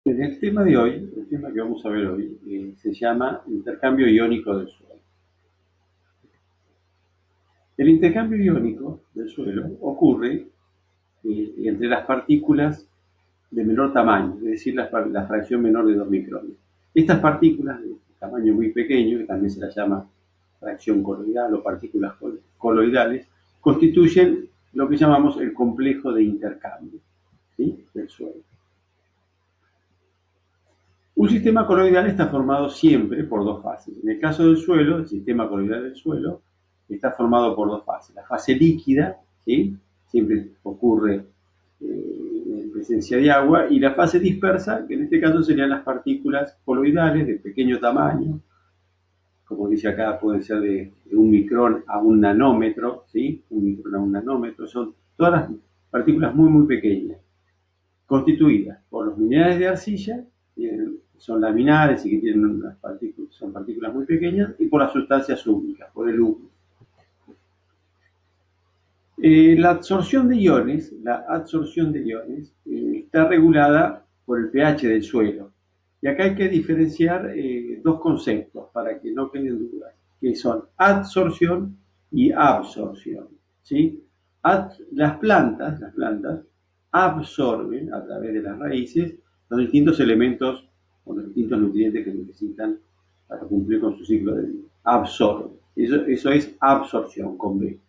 El tema de hoy, el tema que vamos a ver hoy, se llama intercambio iónico del suelo. El intercambio iónico del suelo ocurre entre las partículas de menor tamaño, es decir, la fracción menor de 2 micrones. Estas partículas de tamaño muy pequeño, que también se las llama fracción coloidal o partículas coloidales, constituyen lo que llamamos el complejo de intercambio, ¿sí?, del suelo. Un sistema coloidal está formado siempre por dos fases. En el caso del suelo, el sistema coloidal del suelo está formado por dos fases. La fase líquida, ¿sí?, siempre ocurre en presencia de agua, y la fase dispersa, que en este caso serían las partículas coloidales de pequeño tamaño, como dice acá, pueden ser de 1 micrón a 1 nanómetro, ¿sí? 1 micrón a 1 nanómetro, son todas las partículas muy, muy pequeñas, constituidas por los minerales de arcilla, son laminares y que tienen unas partículas, son partículas muy pequeñas, y por las sustancias húmicas, por el humus. La absorción de iones, está regulada por el pH del suelo. Y acá hay que diferenciar dos conceptos para que no queden dudas, que son adsorción y absorción, ¿sí? Las plantas absorben a través de las raíces los distintos elementos o los distintos nutrientes que necesitan para cumplir con su ciclo de vida. Absorben. Eso es absorción con B.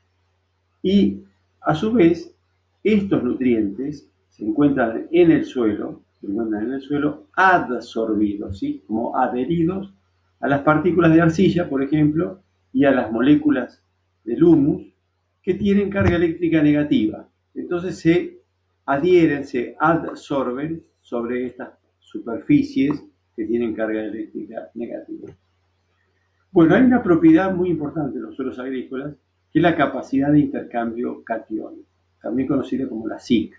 Y a su vez, estos nutrientes se encuentran en el suelo, adsorbidos, ¿sí?, como adheridos a las partículas de arcilla, por ejemplo, y a las moléculas del humus que tienen carga eléctrica negativa. Entonces se adhieren, se adsorben sobre estas superficies que tienen carga eléctrica negativa. Bueno, hay una propiedad muy importante en los suelos agrícolas, que es la capacidad de intercambio catiónico, también conocida como la SIC.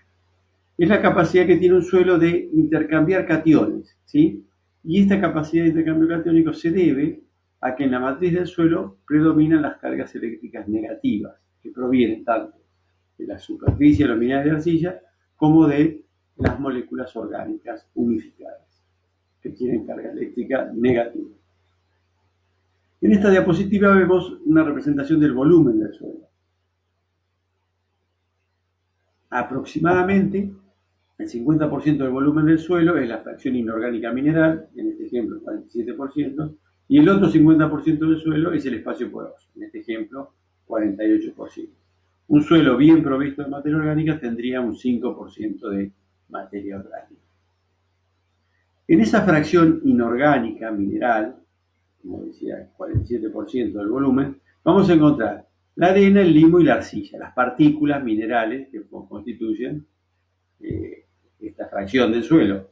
Es la capacidad que tiene un suelo de intercambiar cationes, ¿sí? Y esta capacidad de intercambio catiónico se debe a que en la matriz del suelo predominan las cargas eléctricas negativas, que provienen tanto de la superficie de los minerales de arcilla como de las moléculas orgánicas humificadas, que tienen carga eléctrica negativa. En esta diapositiva vemos una representación del volumen del suelo. Aproximadamente el 50% del volumen del suelo es la fracción inorgánica mineral, en este ejemplo el 47%, y el otro 50% del suelo es el espacio poroso, en este ejemplo 48%. Un suelo bien provisto de materia orgánica tendría un 5% de materia orgánica. En esa fracción inorgánica mineral, como decía, el 47% del volumen, vamos a encontrar la arena, el limo y la arcilla, las partículas minerales que constituyen esta fracción del suelo.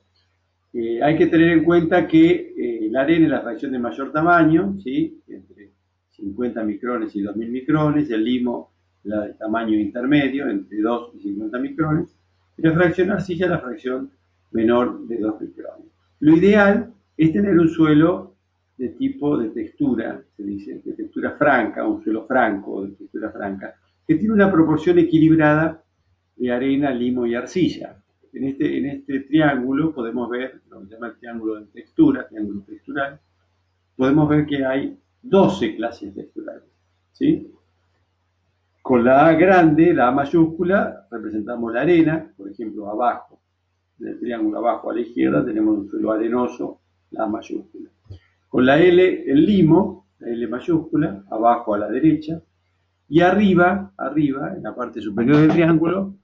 Hay que tener en cuenta que la arena es la fracción de mayor tamaño, ¿sí?, entre 50 micrones y 2000 micrones, el limo la de tamaño intermedio, entre 2 y 50 micrones, y la fracción arcilla la fracción menor de 2 micrones. Lo ideal es tener un suelo de tipo de textura, se dice, de textura franca, un suelo franco o de textura franca, que tiene una proporción equilibrada de arena, limo y arcilla. En este triángulo podemos ver, lo que se llama el triángulo de textura, triángulo textural, podemos ver que hay 12 clases texturales, ¿sí? Con la A grande, la A mayúscula, representamos la arena, por ejemplo, abajo, en el triángulo abajo a la izquierda tenemos un suelo arenoso, la A mayúscula. Con la L, el limo, la L mayúscula, abajo a la derecha, y arriba, en la parte superior del triángulo,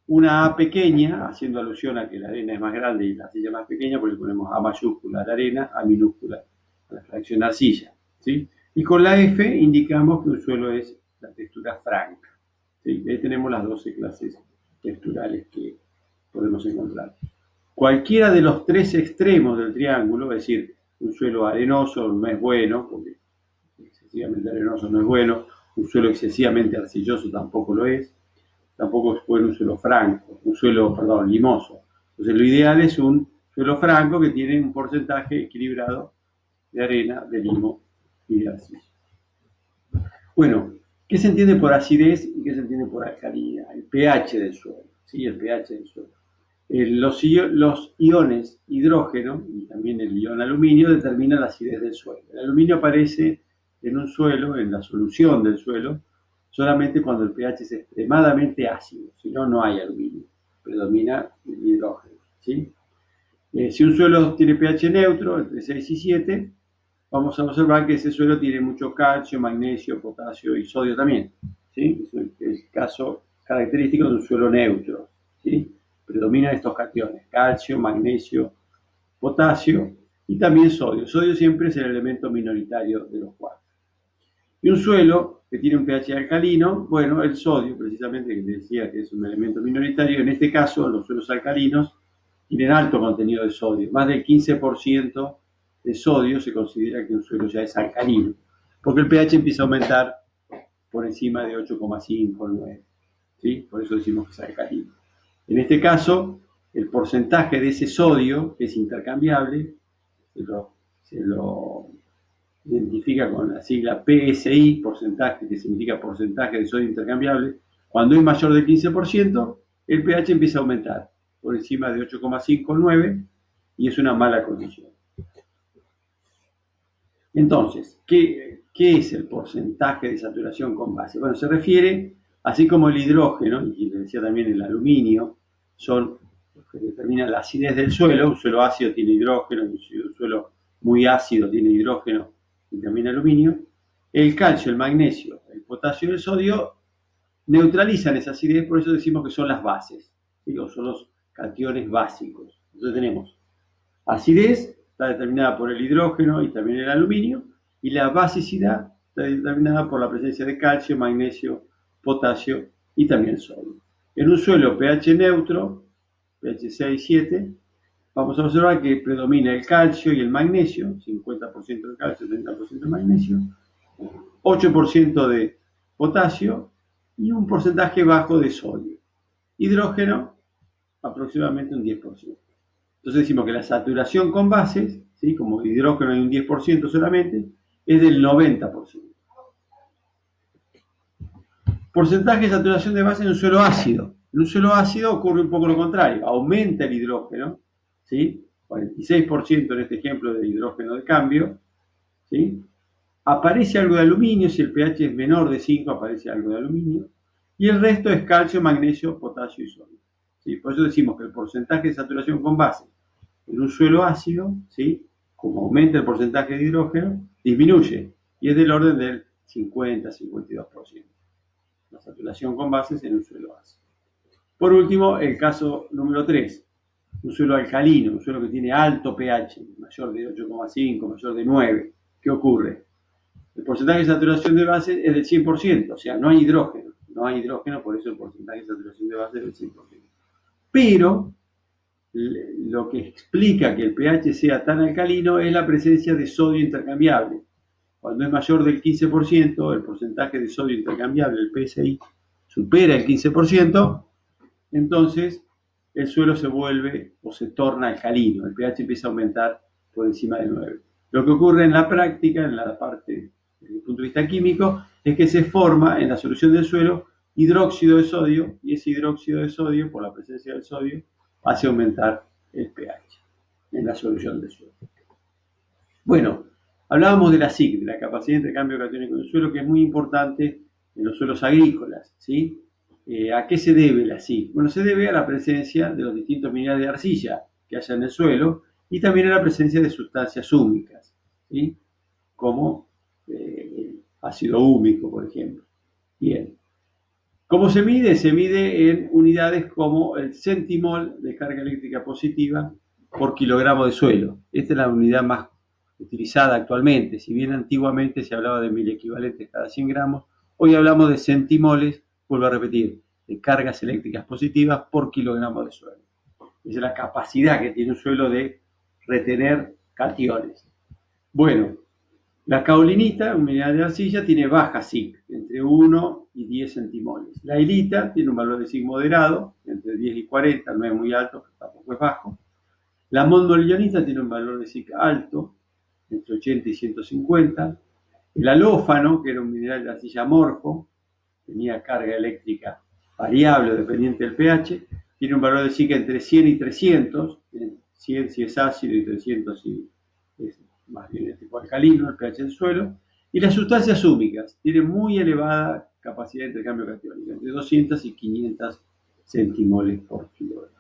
una A pequeña, haciendo alusión a que la arena es más grande y la arcilla más pequeña, porque ponemos A mayúscula a la arena, A minúscula a la fracción arcilla, ¿sí? Y con la F indicamos que un suelo es la textura franca, ¿sí? Ahí tenemos las 12 clases texturales que podemos encontrar. Cualquiera de los tres extremos del triángulo, es decir, un suelo arenoso no es bueno, porque excesivamente arenoso no es bueno, un suelo excesivamente arcilloso tampoco lo es, tampoco es bueno un suelo franco, limoso. Entonces lo ideal es un suelo franco que tiene un porcentaje equilibrado de arena, de limo y de arcilla. Bueno, ¿qué se entiende por acidez y qué se entiende por alcalinidad? El pH del suelo, ¿sí? El pH del suelo. Los iones hidrógeno y también el ion aluminio determinan la acidez del suelo. El aluminio aparece en un suelo, en la solución del suelo, solamente cuando el pH es extremadamente ácido, si no, no hay aluminio, predomina el hidrógeno. ¿Sí? Si un suelo tiene pH neutro, entre 6 y 7, vamos a observar que ese suelo tiene mucho calcio, magnesio, potasio y sodio también. ¿Sí? Es el caso característico de un suelo neutro. ¿Sí? Predominan estos cationes, calcio, magnesio, potasio y también sodio. Sodio siempre es el elemento minoritario de los cuatro. Y un suelo que tiene un pH alcalino, bueno, el sodio, precisamente, que decía que es un elemento minoritario, en este caso los suelos alcalinos tienen alto contenido de sodio, más del 15% de sodio se considera que un suelo ya es alcalino, porque el pH empieza a aumentar por encima de 8,5, 9, ¿sí? Por eso decimos que es alcalino. En este caso, el porcentaje de ese sodio, que es intercambiable, se lo identifica con la sigla PSI, porcentaje, que significa porcentaje de sodio intercambiable. Cuando es mayor del 15%, el pH empieza a aumentar por encima de 8,5 o 9 y es una mala condición. Entonces, ¿qué es el porcentaje de saturación con base? Bueno, se refiere, así como el hidrógeno, y le decía también el aluminio, son los que determinan la acidez del suelo. Un suelo ácido tiene hidrógeno, un suelo muy ácido tiene hidrógeno y también aluminio. El calcio, el magnesio, el potasio y el sodio neutralizan esa acidez, por eso decimos que son las bases, ¿sí? O son los cationes básicos. Entonces tenemos acidez, está determinada por el hidrógeno y también el aluminio, y la basicidad está determinada por la presencia de calcio, magnesio, potasio y también sodio. En un suelo pH neutro, pH 6, 7, vamos a observar que predomina el calcio y el magnesio, 50% de calcio, 30% de magnesio, 8% de potasio y un porcentaje bajo de sodio. Hidrógeno, aproximadamente un 10%. Entonces decimos que la saturación con bases, ¿sí? Como hidrógeno hay un 10% solamente, es del 90%. Porcentaje de saturación de base en un suelo ácido. En un suelo ácido ocurre un poco lo contrario, aumenta el hidrógeno, ¿sí? 46% en este ejemplo de hidrógeno de cambio, ¿sí? Aparece algo de aluminio, si el pH es menor de 5 aparece algo de aluminio, y el resto es calcio, magnesio, potasio y sodio. ¿Sí? Por eso decimos que el porcentaje de saturación con base en un suelo ácido, ¿sí? Como aumenta el porcentaje de hidrógeno, disminuye, y es del orden del 50-52%. La saturación con bases en un suelo ácido. Por último, el caso número 3, un suelo alcalino, un suelo que tiene alto pH, mayor de 8,5, mayor de 9. ¿Qué ocurre? El porcentaje de saturación de base es del 100%, o sea, no hay hidrógeno. No hay hidrógeno, por eso el porcentaje de saturación de base es del 100%. Pero lo que explica que el pH sea tan alcalino es la presencia de sodio intercambiable. Cuando es mayor del 15%, el porcentaje de sodio intercambiable, el PSI, supera el 15%, entonces el suelo se vuelve o se torna alcalino. El pH empieza a aumentar por encima de 9. Lo que ocurre en la práctica, en la parte desde el punto de vista químico, es que se forma en la solución del suelo hidróxido de sodio, y ese hidróxido de sodio, por la presencia del sodio, hace aumentar el pH en la solución del suelo. Bueno, hablábamos de la SIC, de la capacidad de intercambio catiónico del suelo, que es muy importante en los suelos agrícolas, ¿sí? ¿A qué se debe la SIC? Bueno, se debe a la presencia de los distintos minerales de arcilla que haya en el suelo y también a la presencia de sustancias húmicas, ¿sí? Como ácido húmico, por ejemplo. Bien. ¿Cómo se mide? Se mide en unidades como el centimol de carga eléctrica positiva por kilogramo de suelo. Esta es la unidad más utilizada actualmente. Si bien antiguamente se hablaba de 1000 equivalentes cada 100 gramos, hoy hablamos de centimoles, vuelvo a repetir, de cargas eléctricas positivas por kilogramo de suelo. Esa es la capacidad que tiene un suelo de retener cationes. Bueno, la caolinita, un mineral de arcilla, tiene baja SIC, entre 1 y 10 centimoles. La hilita tiene un valor de SIC moderado, entre 10 y 40, no es muy alto, tampoco es bajo. La monolionita tiene un valor de SIC alto, entre 80 y 150. El alófano, que era un mineral de arcilla amorfo, tenía carga eléctrica variable o dependiente del pH, tiene un valor de SIC entre 100 y 300, 100 si es ácido y 300 si es más bien de tipo alcalino, el pH del suelo, y las sustancias húmicas tienen muy elevada capacidad de intercambio catiónico, entre 200 y 500 centimoles por kilogramo.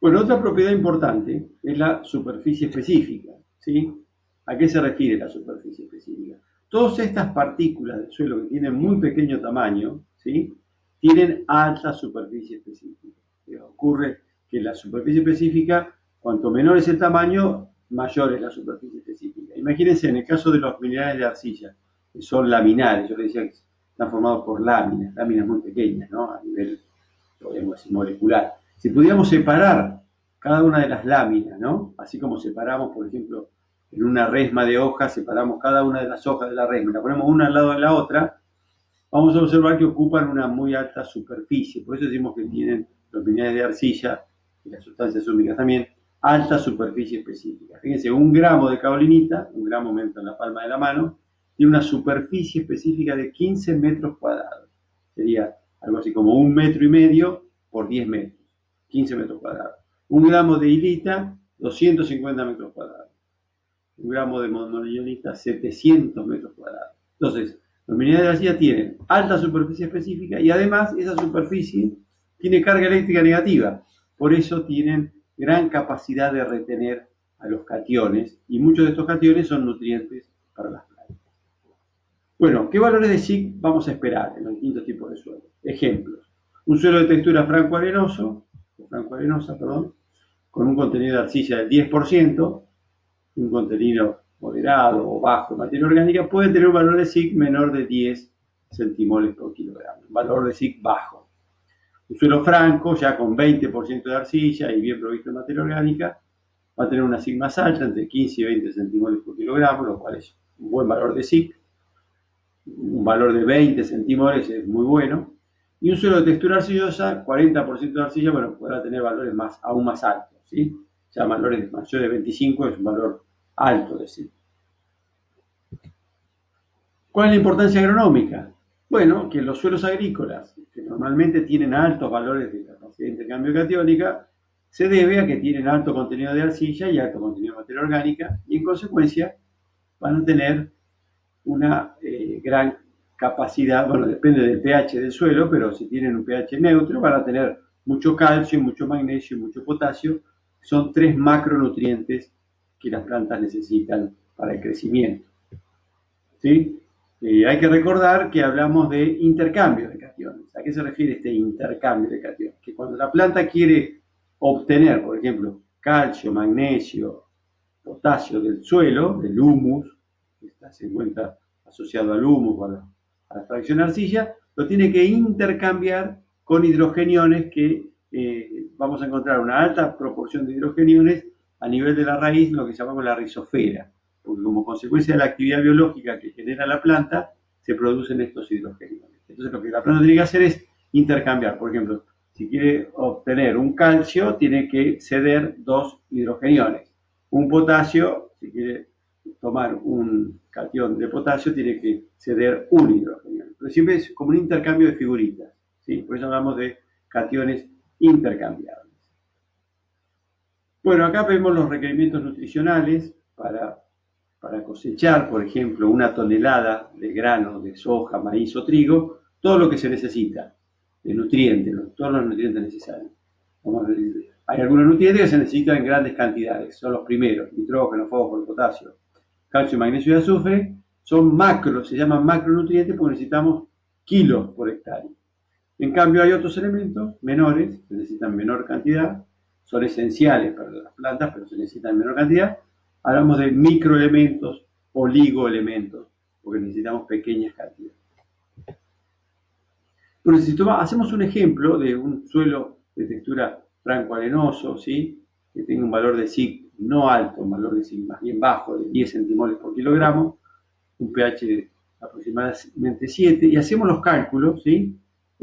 Bueno, otra propiedad importante es la superficie específica, ¿sí? ¿A qué se refiere la superficie específica? Todas estas partículas del suelo que tienen muy pequeño tamaño, ¿sí? Tienen alta superficie específica. Ocurre que la superficie específica, cuanto menor es el tamaño, mayor es la superficie específica. Imagínense en el caso de los minerales de arcilla, que son laminares, yo les decía que están formados por láminas muy pequeñas, ¿no? A nivel, podemos decir, molecular. Si pudiéramos separar cada una de las láminas, ¿no? Así como separamos, por ejemplo, en una resma de hojas, separamos cada una de las hojas de la resma, la ponemos una al lado de la otra, vamos a observar que ocupan una muy alta superficie. Por eso decimos que tienen los minerales de arcilla y las sustancias húmicas también alta superficie específica. Fíjense, 1 gramo de kaolinita, 1 gramo menos en la palma de la mano, tiene una superficie específica de 15 metros cuadrados. Sería algo así como 1,5 metros por 10 metros, 15 metros cuadrados. 1 gramo de hilita, 250 metros cuadrados. 1 gramo de monzonita, 700 metros cuadrados. Entonces, los minerales de arcilla tienen alta superficie específica y además esa superficie tiene carga eléctrica negativa. Por eso tienen gran capacidad de retener a los cationes y muchos de estos cationes son nutrientes para las plantas. Bueno, ¿qué valores de SIC vamos a esperar en los distintos tipos de suelos? Ejemplos. Un suelo de textura franco-arenosa, con un contenido de arcilla del 10%, un contenido moderado o bajo de materia orgánica, puede tener un valor de SIC menor de 10 centimoles por kilogramo, un valor de SIC bajo. Un suelo franco, ya con 20% de arcilla y bien provisto de materia orgánica, va a tener una SIC más alta, entre 15 y 20 centimoles por kilogramo, lo cual es un buen valor de SIC. Un valor de 20 centimoles es muy bueno. Y un suelo de textura arcillosa, 40% de arcilla, bueno, podrá tener valores aún más altos, ¿sí? Ya valores mayores de 25 es un valor alto de SIC. ¿Cuál es la importancia agronómica? Bueno, que los suelos agrícolas, que normalmente tienen altos valores de capacidad de intercambio catiónica, se debe a que tienen alto contenido de arcilla y alto contenido de materia orgánica, y en consecuencia van a tener una gran capacidad, bueno, depende del pH del suelo, pero si tienen un pH neutro van a tener mucho calcio, mucho magnesio y mucho potasio, que son 3 macronutrientes que las plantas necesitan para el crecimiento. ¿Sí? Hay que recordar que hablamos de intercambio de cationes. ¿A qué se refiere este intercambio de cationes? Que cuando la planta quiere obtener, por ejemplo, calcio, magnesio, potasio del suelo, del humus, que se encuentra asociado al humus o a la fracción arcilla, lo tiene que intercambiar con hidrogeniones que vamos a encontrar una alta proporción de hidrogeniones a nivel de la raíz, lo que llamamos la rizosfera, porque como consecuencia de la actividad biológica que genera la planta, se producen estos hidrogeniones. Entonces lo que la planta tiene que hacer es intercambiar. Por ejemplo, si quiere obtener un calcio, tiene que ceder 2 hidrogeniones. Un potasio, si quiere tomar un catión de potasio, tiene que ceder un hidrogenión. Pero siempre es como un intercambio de figuritas, ¿sí? Por eso hablamos de cationes intercambiables. Bueno, acá vemos los requerimientos nutricionales para cosechar, por ejemplo, 1 tonelada de grano de soja, maíz o trigo, todo lo que se necesita de nutrientes, todos los nutrientes necesarios. Hay algunos nutrientes que se necesitan en grandes cantidades, son los primeros: nitrógeno, fósforo, potasio, calcio, magnesio y azufre. Son macros, se llaman macronutrientes porque necesitamos kilos por hectárea. En cambio hay otros elementos menores, que necesitan menor cantidad, son esenciales para las plantas, pero se necesitan en menor cantidad. Hablamos de microelementos, oligoelementos, porque necesitamos pequeñas cantidades. Bueno, si hacemos un ejemplo de un suelo de textura franco-arenoso, ¿sí? Que tenga un valor de SIC no alto, un valor de SIC más bien bajo, de 10 centimoles por kilogramo, un pH de aproximadamente 7, y hacemos los cálculos, ¿sí?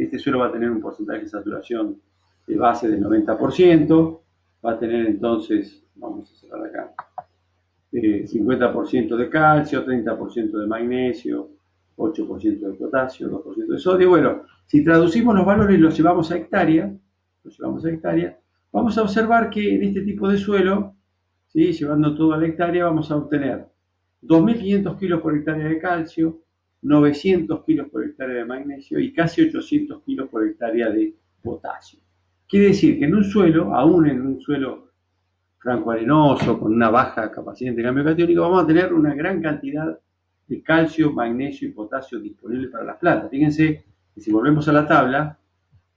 este suelo va a tener un porcentaje de saturación de base del 90%, va a tener entonces, vamos a cerrar acá, 50% de calcio, 30% de magnesio, 8% de potasio, 2% de sodio. Bueno, si traducimos los valores y los llevamos a hectárea, vamos a observar que en este tipo de suelo, ¿sí? Llevando todo a la hectárea, vamos a obtener 2.500 kilos por hectárea de calcio, 900 kilos por hectárea de magnesio y casi 800 kilos por hectárea de potasio. Quiere decir que en un suelo, aún en un suelo franco-arenoso, con una baja capacidad de intercambio catiónico, vamos a tener una gran cantidad de calcio, magnesio y potasio disponibles para las plantas. Fíjense que si volvemos a la tabla,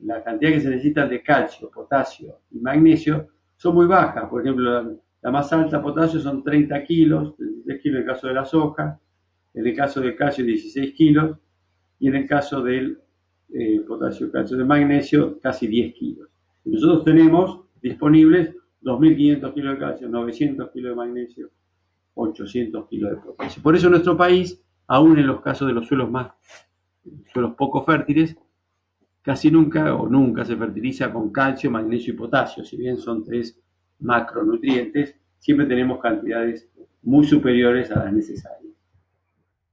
la cantidad que se necesita de calcio, potasio y magnesio son muy bajas. Por ejemplo, la más alta potasio son 30 kilos, 33 kilos en el caso de la soja, en el caso del calcio 16 kilos y en el caso del potasio, calcio de magnesio casi 10 kilos. Y nosotros tenemos disponibles 2.500 kilos de calcio, 900 kilos de magnesio, 800 kilos de potasio. Por eso en nuestro país, aún en los casos de los suelos poco fértiles, casi nunca o nunca se fertiliza con calcio, magnesio y potasio. Si bien son 3 macronutrientes, siempre tenemos cantidades muy superiores a las necesarias.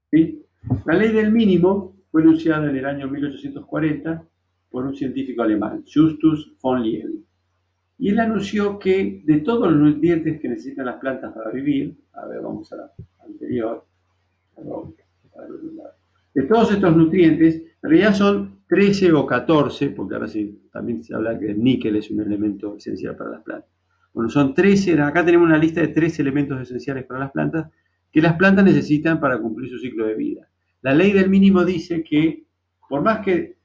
¿Sí? La ley del mínimo fue enunciada en el año 1840 por un científico alemán, Justus von Liebig. Y él anunció que de todos los nutrientes que necesitan las plantas para vivir, a ver, vamos a la anterior, de todos estos nutrientes, en realidad son 13 o 14, porque ahora sí, también se habla que el níquel es un elemento esencial para las plantas. Bueno, son 13, acá tenemos una lista de 13 elementos esenciales para las plantas que las plantas necesitan para cumplir su ciclo de vida. La ley del mínimo dice que por más que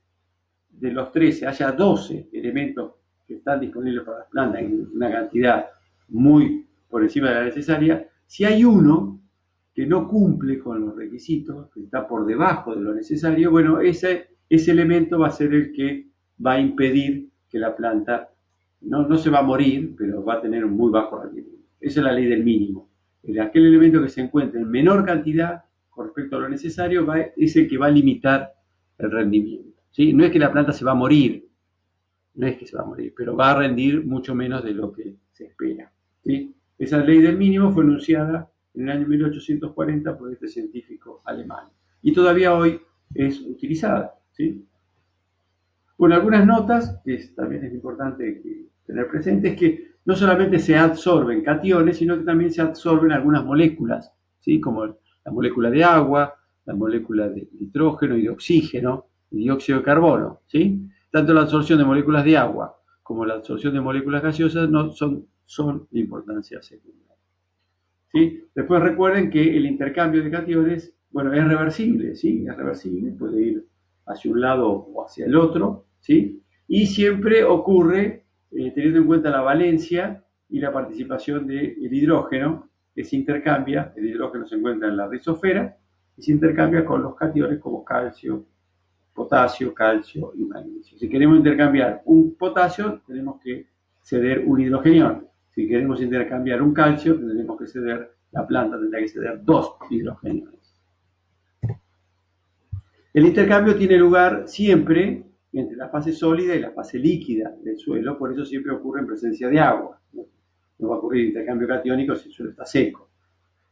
de los 13 haya 12 elementos que están disponibles para las plantas en una cantidad muy por encima de la necesaria, si hay uno que no cumple con los requisitos, que está por debajo de lo necesario, bueno, ese elemento va a ser el que va a impedir que la planta no se va a morir, pero va a tener un muy bajo rendimiento. Esa es la ley del mínimo. Aquel elemento que se encuentra en menor cantidad con respecto a lo necesario es el que va a limitar el rendimiento. ¿Sí? No es que la planta se va a morir, no es que se va a morir, pero va a rendir mucho menos de lo que se espera. ¿Sí? Esa ley del mínimo fue enunciada en el año 1840 por este científico alemán y todavía hoy es utilizada. ¿Sí? Bueno, algunas notas que también es importante tener presente es que no solamente se absorben cationes, sino que también se absorben algunas moléculas, ¿sí? Como la molécula de agua, la molécula de nitrógeno y de oxígeno y dióxido de carbono. ¿Sí? Tanto la absorción de moléculas de agua como la absorción de moléculas gaseosas no son de importancia secundaria. ¿Sí? Después recuerden que el intercambio de cationes, bueno, es reversible, ¿sí? Es reversible, puede ir hacia un lado o hacia el otro, ¿sí? Y siempre ocurre teniendo en cuenta la valencia y la participación del hidrógeno, que se intercambia, el hidrógeno se encuentra en la rizosfera, y se intercambia con los cationes como calcio, potasio, calcio y magnesio. Si queremos intercambiar un potasio, tenemos que ceder un hidrogenión. Si queremos intercambiar un calcio, tendremos que ceder, la planta tendrá que ceder 2 hidrogeniones. El intercambio tiene lugar siempre entre la fase sólida y la fase líquida del suelo, por eso siempre ocurre en presencia de agua. No va a ocurrir intercambio catiónico si el suelo está seco.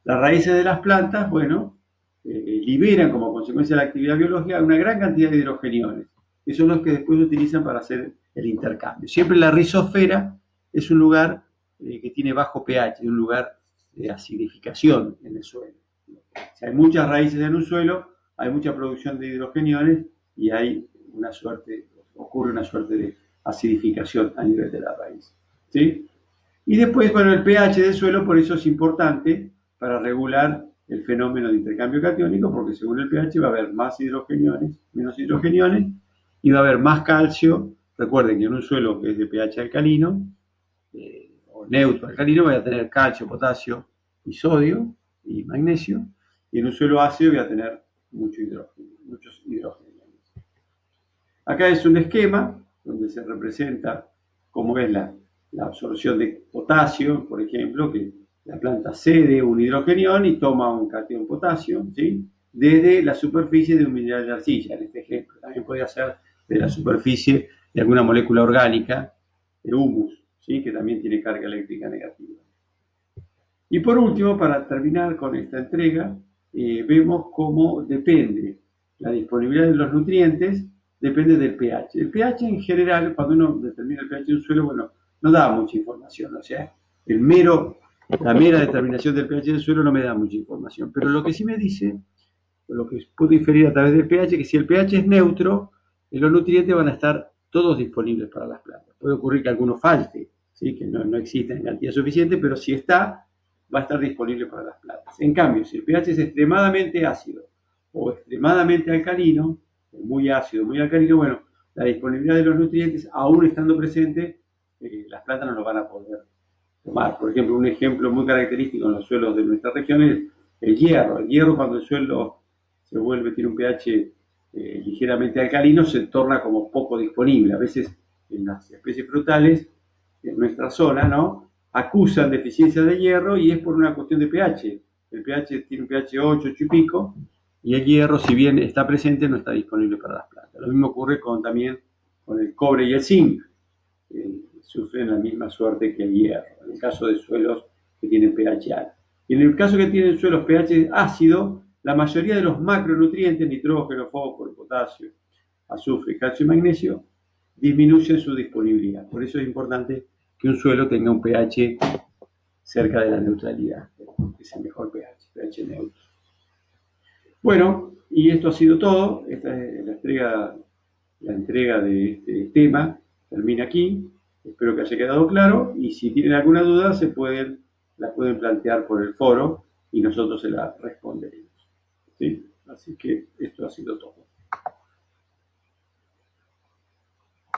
Las raíces de las plantas, bueno, liberan como consecuencia de la actividad biológica una gran cantidad de hidrogeniones, que son los que después utilizan para hacer el intercambio. Siempre la rizosfera es un lugar que tiene bajo pH, un lugar de acidificación en el suelo. Si hay muchas raíces en un suelo, hay mucha producción de hidrogeniones y ocurre una suerte de acidificación a nivel de la raíz. ¿Sí? Y después, bueno, el pH del suelo, por eso es importante para regular el fenómeno de intercambio catiónico, porque según el pH va a haber más hidrogeniones, menos hidrogeniones, y va a haber más calcio. Recuerden que en un suelo que es de pH alcalino, o neutro alcalino, voy a tener calcio, potasio y sodio y magnesio, y en un suelo ácido voy a tener muchos hidrógenos. Acá es un esquema donde se representa cómo es la absorción de potasio, por ejemplo, que la planta cede un hidrogenión y toma un cation potasio, ¿sí? Desde la superficie de un mineral de arcilla, en este ejemplo. También podría ser de la superficie de alguna molécula orgánica, de humus, ¿sí? Que también tiene carga eléctrica negativa. Y por último, para terminar con esta entrega, vemos cómo depende la disponibilidad de los nutrientes, depende del pH. El pH en general, cuando uno determina el pH de un suelo, bueno, no da mucha información, o sea, la mera determinación del pH del suelo no me da mucha información, pero lo que sí me dice, lo que puedo inferir a través del pH, que si el pH es neutro, los nutrientes van a estar todos disponibles para las plantas. Puede ocurrir que alguno falte, ¿sí? Que no exista en cantidad suficiente, pero si está, va a estar disponible para las plantas. En cambio, si el pH es extremadamente ácido o extremadamente alcalino, muy ácido, muy alcalino, bueno, la disponibilidad de los nutrientes, aún estando presente, las plantas no lo van a poder tomar. Por ejemplo, un ejemplo muy característico en los suelos de nuestra región es el hierro. El hierro, cuando el suelo tiene un pH ligeramente alcalino, se torna como poco disponible. A veces en las especies frutales, en nuestra zona, ¿no? Acusan deficiencia de hierro y es por una cuestión de pH. El pH tiene un pH 8, 8 y pico, y el hierro, si bien está presente, no está disponible para las plantas. Lo mismo ocurre también con el cobre y el zinc. Sufren la misma suerte que el hierro, en el caso de suelos que tienen pH alto. Y en el caso que tienen suelos pH ácido, la mayoría de los macronutrientes, nitrógeno, fósforo, potasio, azufre, calcio y magnesio, disminuyen su disponibilidad. Por eso es importante que un suelo tenga un pH cerca de la neutralidad, es el mejor pH neutro. Bueno, y esto ha sido todo. Esta es la entrega de este tema. Termina aquí. Espero que haya quedado claro. Y si tienen alguna duda, la pueden plantear por el foro y nosotros se la responderemos. ¿Sí? Así que esto ha sido todo.